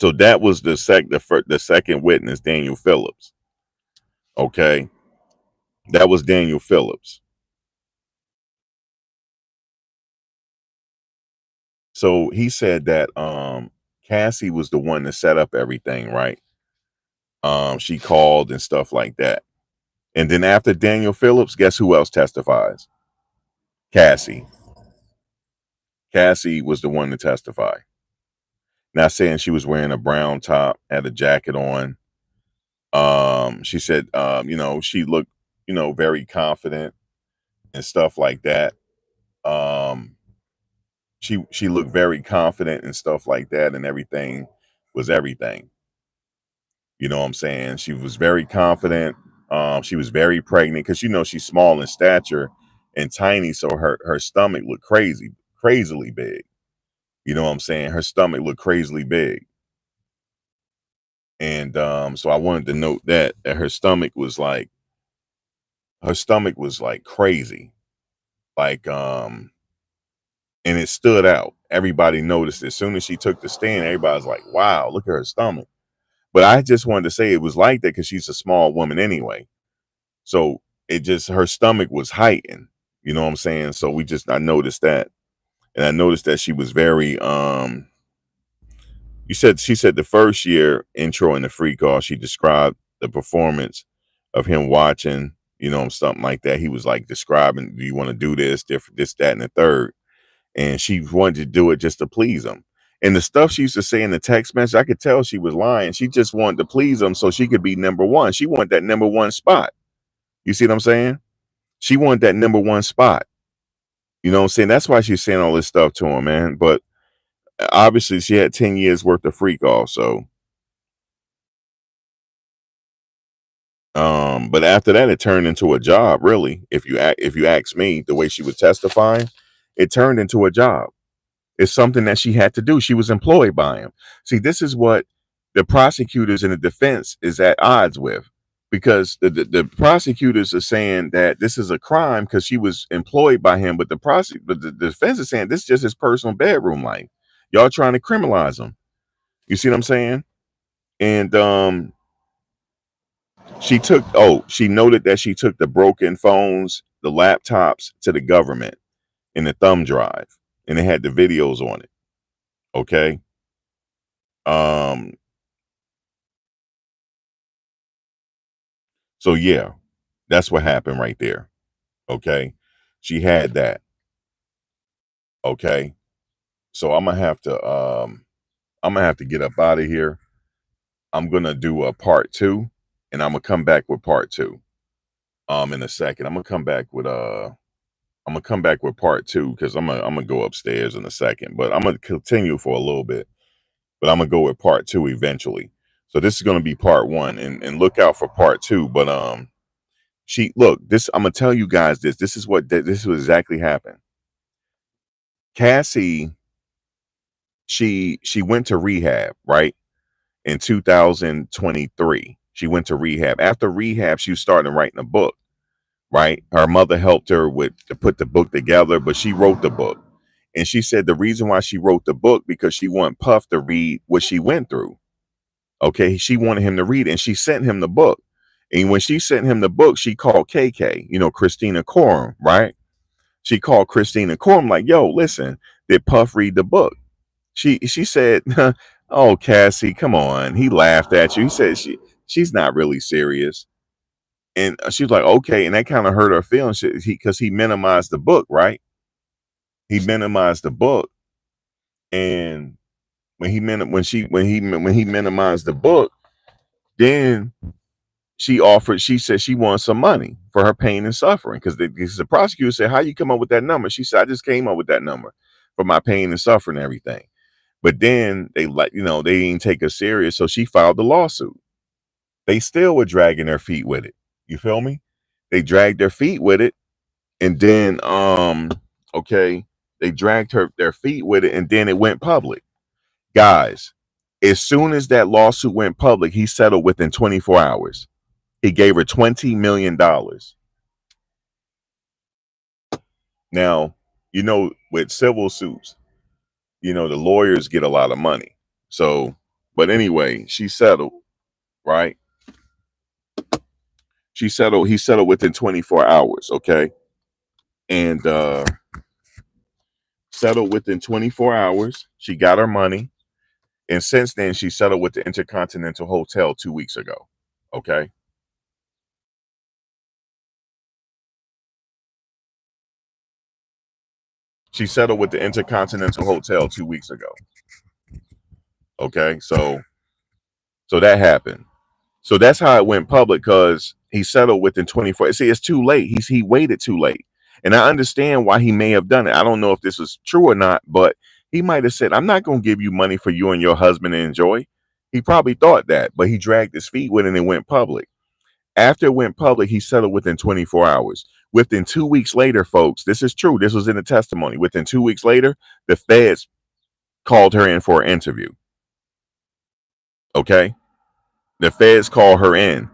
so that was the second witness, Daniel Phillips. Okay, that was Daniel Phillips. So he said that Cassie was the one that set up everything, right? She called and stuff like that. And then after Daniel Phillips, guess who else testifies? Cassie. Cassie was the one to testify. Not saying she was wearing a brown top, had a jacket on. She said, she looked, very confident and stuff like that. She looked very confident and stuff like that, and everything was everything. You know what I'm saying? She was very confident. She was very pregnant because she's small in stature and tiny, so her stomach looked crazily big. You know what I'm saying? Her stomach looked crazily big. And so I wanted to note that her stomach was like crazy. Like and it stood out. Everybody noticed it. As soon as she took the stand, everybody's like, wow, look at her stomach. But I just wanted to say it was like that because she's a small woman anyway. So her stomach was heightened. You know what I'm saying? So I noticed that. And I noticed that she was very she said the first year intro in the free call, she described the performance of him watching, something like that. He was like describing, do you want to do this, this, that, and the third? And she wanted to do it just to please him. And the stuff she used to say in the text message, I could tell she was lying. She just wanted to please him so she could be number one. She wanted that number one spot. You see what I'm saying? She wanted that number one spot. You know what I'm saying? That's why she's saying all this stuff to him, man. But obviously she had 10 years worth of freak off. So, but after that, it turned into a job. Really, if you ask me, the way she was testifying, it turned into a job. It's something that she had to do. She was employed by him. See, this is what the prosecutors and the defense is at odds with, because the prosecutors are saying that this is a crime because she was employed by him, but but the defense is saying this is just his personal bedroom life. Y'all trying to criminalize him. You see what I'm saying? And she noted that she took the broken phones, the laptops to the government in the thumb drive, and it had the videos on it. Okay. Um, so yeah, that's what happened right there. Okay. She had that. Okay. So I'm gonna have to get up out of here. I'm gonna do a part two, and I'm gonna come back with part two. In a second. I'm gonna come back with part two because I'm gonna go upstairs in a second, but I'm gonna continue for a little bit. But I'm gonna go with part two eventually. So this is gonna be part one, and look out for part two. But she look this. I'm gonna tell you guys this. This is what exactly happened. Cassie, she went to rehab, right? In 2023. She went to rehab. After rehab, she was starting writing a book, right? Her mother helped her with to put the book together, but she wrote the book. And she said the reason why she wrote the book because she wanted Puff to read what she went through. Okay, she wanted him to read it, and she sent him the book. And when she sent him the book, she called KK, Christina Coram, right? She called Christina Coram like, "Yo, listen, did Puff read the book?" She said, "Oh, Cassie, come on." He laughed at you. He said she's not really serious. And she was like, "Okay," and that kind of hurt her feelings because he minimized the book, right? He minimized the book, and when he minimized the book, then she said she wants some money for her pain and suffering because the prosecutor said, "How you come up with that number?" She said, "I just came up with that number for my pain and suffering and everything." But then they didn't take her serious, so she filed the lawsuit. They still were dragging their feet with it. You feel me? They dragged their feet with it, and then okay, they dragged their feet with it, and then it went public. Guys, as soon as that lawsuit went public, he settled within 24 hours. He gave her $20 million. Now, with civil suits, the lawyers get a lot of money. So, but anyway, she settled, right? He settled within 24 hours, okay? And settled within 24 hours. She got her money. And since then, she settled with the Intercontinental Hotel 2 weeks ago. Okay. She settled with the Intercontinental Hotel 2 weeks ago. Okay. So that happened. So that's how it went public because he settled within 24. See, it's too late. He waited too late. And I understand why he may have done it. I don't know if this was true or not, but he might have said, "I'm not going to give you money for you and your husband to enjoy." He probably thought that, but he dragged his feet with it and it went public. After it went public, he settled within 24 hours. Within 2 weeks later, folks, this is true. This was in the testimony. Within 2 weeks later, the feds called her in for an interview. Okay. The feds call her in.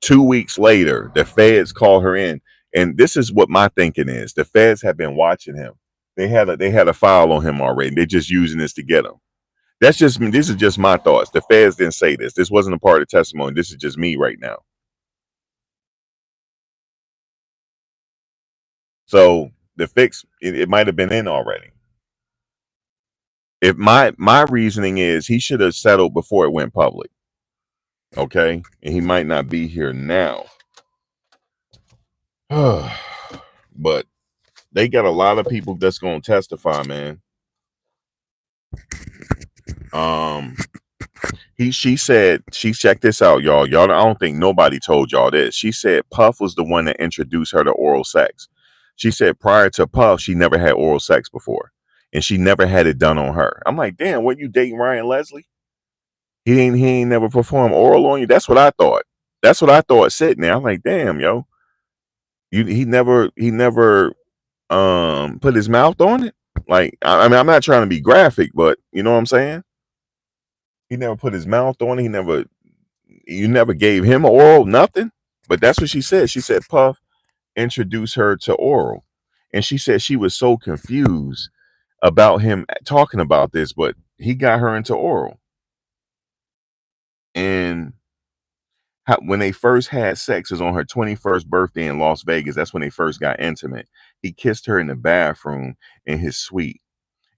2 weeks later, the feds call her in. And this is what my thinking is. The feds have been watching him. They had a file on him already. They're just using this to get him. This is just my thoughts. The feds didn't say this. This wasn't a part of the testimony. This is just me right now. So the fix, it might have been in already. If my reasoning is he should have settled before it went public. Okay. And he might not be here now. But they got a lot of people that's gonna testify, man. She said, she checked this out, y'all. I don't think nobody told y'all this. She said Puff was the one that introduced her to oral sex. She said prior to Puff, she never had oral sex before. and she never had it done on her. I'm like, damn, what, you dating Ryan Leslie? He ain't never performed oral on you. That's what I thought. That's what I thought sitting there. I'm like, damn, yo, he never put his mouth on it. Like, I mean, I'm not trying to be graphic, but you know what I'm saying? He never put his mouth on it. You never gave him oral, nothing. But that's what she said. She said Puff introduced her to oral. And she said she was so confused about him talking about this, but he got her into oral. And when they first had sex, it was on her 21st birthday in Las Vegas. That's when they first got intimate. He kissed her in the bathroom in his suite.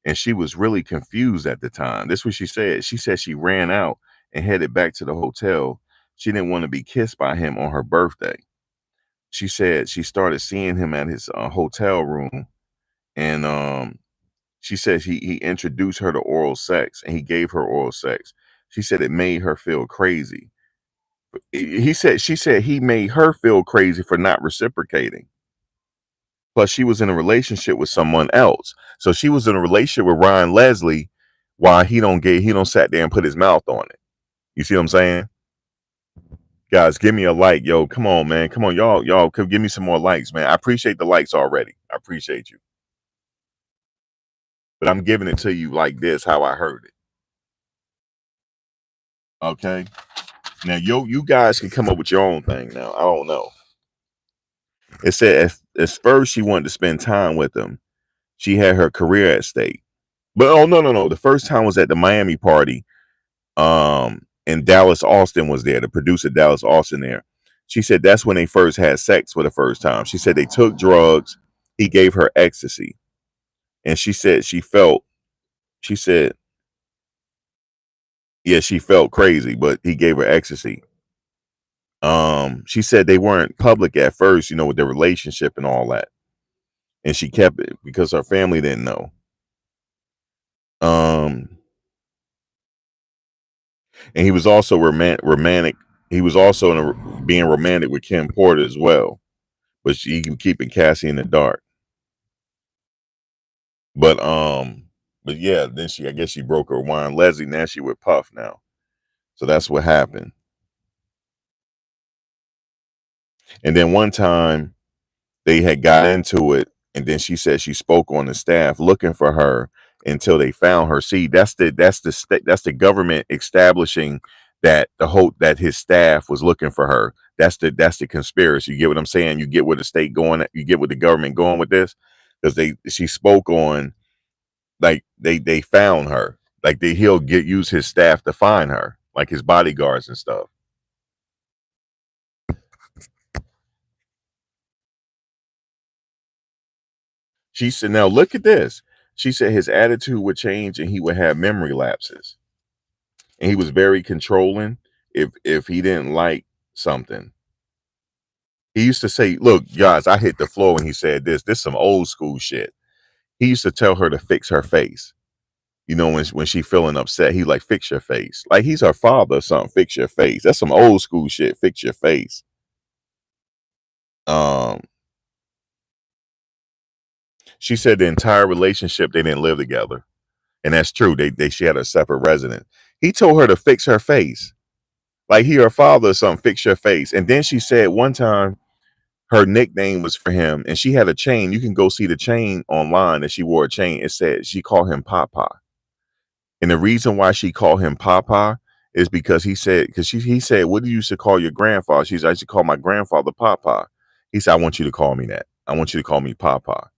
And she was really confused at the time. This is what she said. She said she ran out and headed back to the hotel. She didn't want to be kissed by him on her birthday. She said she started seeing him at his hotel room, and she said he introduced her to oral sex, and he gave her oral sex. She said it made her feel crazy. She said he made her feel crazy for not reciprocating. Plus, she was in a relationship with someone else. So she was in a relationship with Ryan Leslie while he don't sat there and put his mouth on it. You see what I'm saying? Guys, give me a like, yo. Come on, man. Come on, y'all could give me some more likes, man. I appreciate the likes already. I appreciate you. But I'm giving it to you like this, how I heard it. Okay. Now, you guys can come up with your own thing now. I don't know. It said at first she wanted to spend time with him. She had her career at stake. But oh no. The first time was at the Miami party. And Dallas Austin was there, the producer Dallas Austin there. She said that's when they first had sex for the first time. She said they took drugs. He gave her ecstasy. And she said she said, yeah, she felt crazy, but he gave her ecstasy. She said they weren't public at first, with their relationship and all that. And she kept it because her family didn't know. And he was also romantic. He was also being romantic with Kim Porter as well, but she keeping Cassie in the dark. But yeah, then I guess she broke her wine. Leslie, now she with Puff now. So that's what happened. And then one time they had got into it, and then she said she spoke on the staff looking for her until they found her. See, that's the government establishing that that his staff was looking for her. That's the conspiracy. You get what I'm saying? You get where the state going. You get where the government going with this, because she spoke on, like, they found her. Like, he'll use his staff to find her, like his bodyguards and stuff. She said, now look at this. She said his attitude would change and he would have memory lapses. And he was very controlling if he didn't like something. He used to say, look, guys, I hit the floor when he said this. This is some old school shit. He used to tell her to fix her face. When she feeling upset, he like, fix your face. Like he's her father or something. Fix your face. That's some old school shit. Fix your face. She said the entire relationship they didn't live together. And that's true. She had a separate residence. He told her to fix her face. Like he her father or something, fix your face. And then she said one time her nickname was for him, and she had a chain. You can go see the chain online that she wore a chain. It said she called him Papa. And the reason why she called him Papa is because he said, he said, what do you used to call your grandfather? She's, I used to call my grandfather Papa. He said, I want you to call me that. I want you to call me Papa.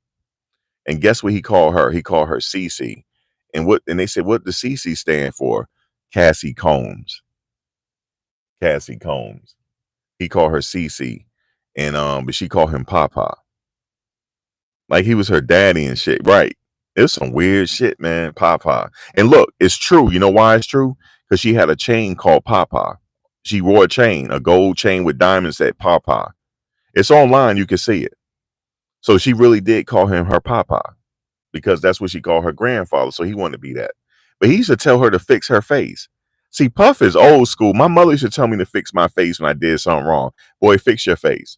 And guess what he called her? He called her Cece. And they said, what does Cece stand for? Cassie Combs. Cassie Combs. He called her Cece. And but she called him Papa. Like he was her daddy and shit. Right. It was some weird shit, man. Papa. And look, it's true. You know why it's true? Because she had a chain called Papa. She wore a chain, a gold chain with diamonds that Papa. It's online, you can see it. So she really did call him her Papa, because that's what she called her grandfather. So he wanted to be that. But he used to tell her to fix her face. See, Puff is old school. My mother used to tell me to fix my face when I did something wrong. Boy, fix your face.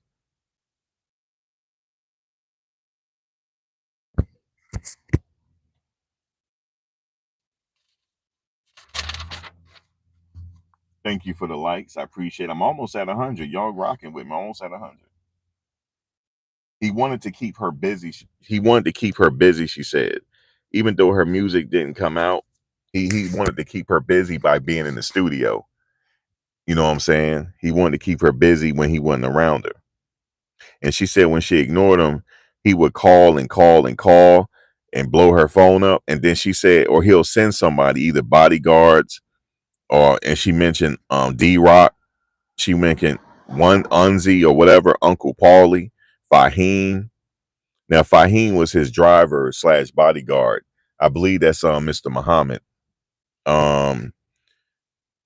Thank you for the likes. I appreciate it. I'm almost at 100. Y'all rocking with me. Almost at 100. He wanted to keep her busy. He wanted to keep her busy, she said. Even though her music didn't come out, he wanted to keep her busy by being in the studio. You know what I'm saying? He wanted to keep her busy when he wasn't around her. And she said when she ignored him, he would call and call and call and blow her phone up. And then she said, or he'll send somebody, either bodyguards or, and she mentioned D-Rock. She mentioned one Unzi or whatever, Uncle Paulie, Fahim. Now, Fahim was his driver slash bodyguard. I believe that's Mr. Muhammad.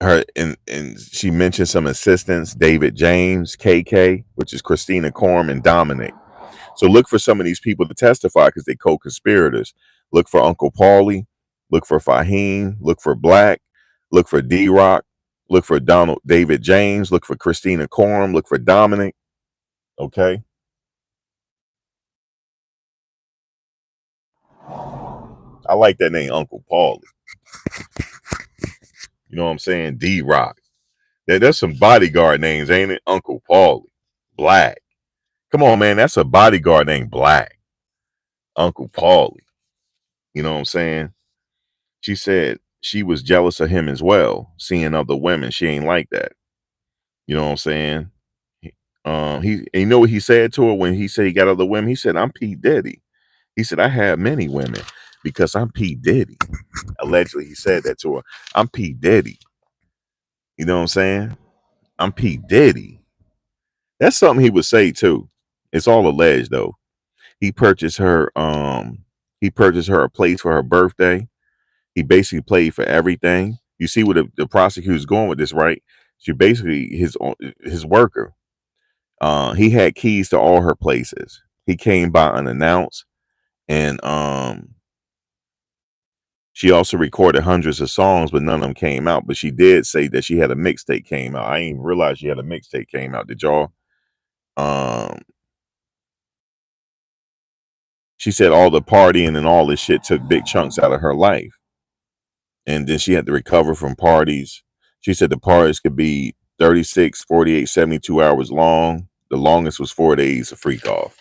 Her and she mentioned some assistants, David James, KK, which is Christina Korm, and Dominic. So look for some of these people to testify because they co-conspirators. Look for Uncle Paulie, look for Fahim, look for Black, look for D-Rock, look for Donald David James, look for Christina Korm, look for Dominic. Okay. I like that name, Uncle Paulie. You know what I'm saying? D-Rock. There's some bodyguard names, ain't it? Uncle Paulie, Black. Come on, man. That's a bodyguard named Black. Uncle Paulie. You know what I'm saying? She said she was jealous of him as well, seeing other women. She ain't like that. You know what I'm saying? You know what he said to her when he said he got other women? He said, I'm P. Diddy. He said, I have many women because I'm P. Diddy. Allegedly, he said that to her. I'm P. Diddy. You know what I'm saying? I'm P. Diddy. That's something he would say too. It's all alleged though. He purchased her a place for her birthday. He basically paid for everything. You see where the prosecutor's going with this, right? She basically his worker. He had keys to all her places. He came by unannounced, and she also recorded hundreds of songs, but none of them came out. But she did say that she had a mixtape came out. I didn't realize she had a mixtape came out. Did y'all? Um, she said all the partying and all this shit took big chunks out of her life. And then she had to recover from parties. She said the parties could be 36, 48, 72 hours long. The longest was 4 days of freak off.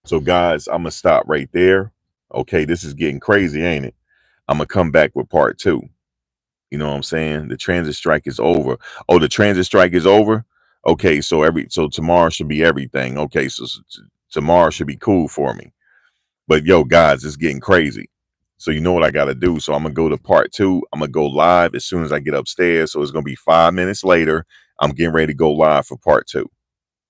So, guys, I'm going to stop right there. Okay, this is getting crazy, ain't it? I'm going to come back with part 2. You know what I'm saying? The transit strike is over. Oh, the transit strike is over? Okay, so tomorrow should be everything. Okay, so tomorrow should be cool for me. But yo, guys, it's getting crazy. So you know what I got to do. So I'm going to go to part 2. I'm going to go live as soon as I get upstairs. So it's going to be 5 minutes later. I'm getting ready to go live for part 2.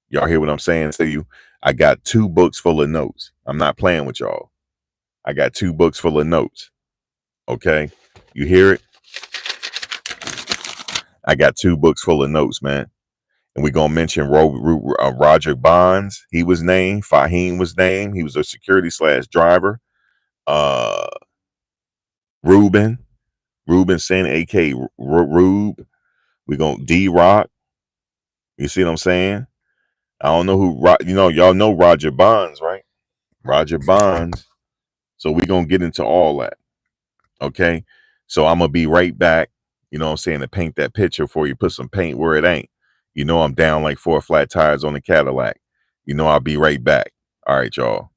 Y'all hear what I'm saying to you? I got 2 books full of notes. I'm not playing with y'all. I got 2 books full of notes. Okay? You hear it? I got 2 books full of notes, man. And we're going to mention Roger Bonds. He was named. Fahim was named. He was a security / driver. Ruben Sin, a.k.a. Rube. We're going to D-Rock. You see what I'm saying? I don't know who, y'all know Roger Bonds, right? Roger Bonds. So we're going to get into all that. Okay? So I'm going to be right back, you know what I'm saying, to paint that picture for you. Put some paint where it ain't. You know I'm down like 4 flat tires on the Cadillac. You know I'll be right back. All right, y'all.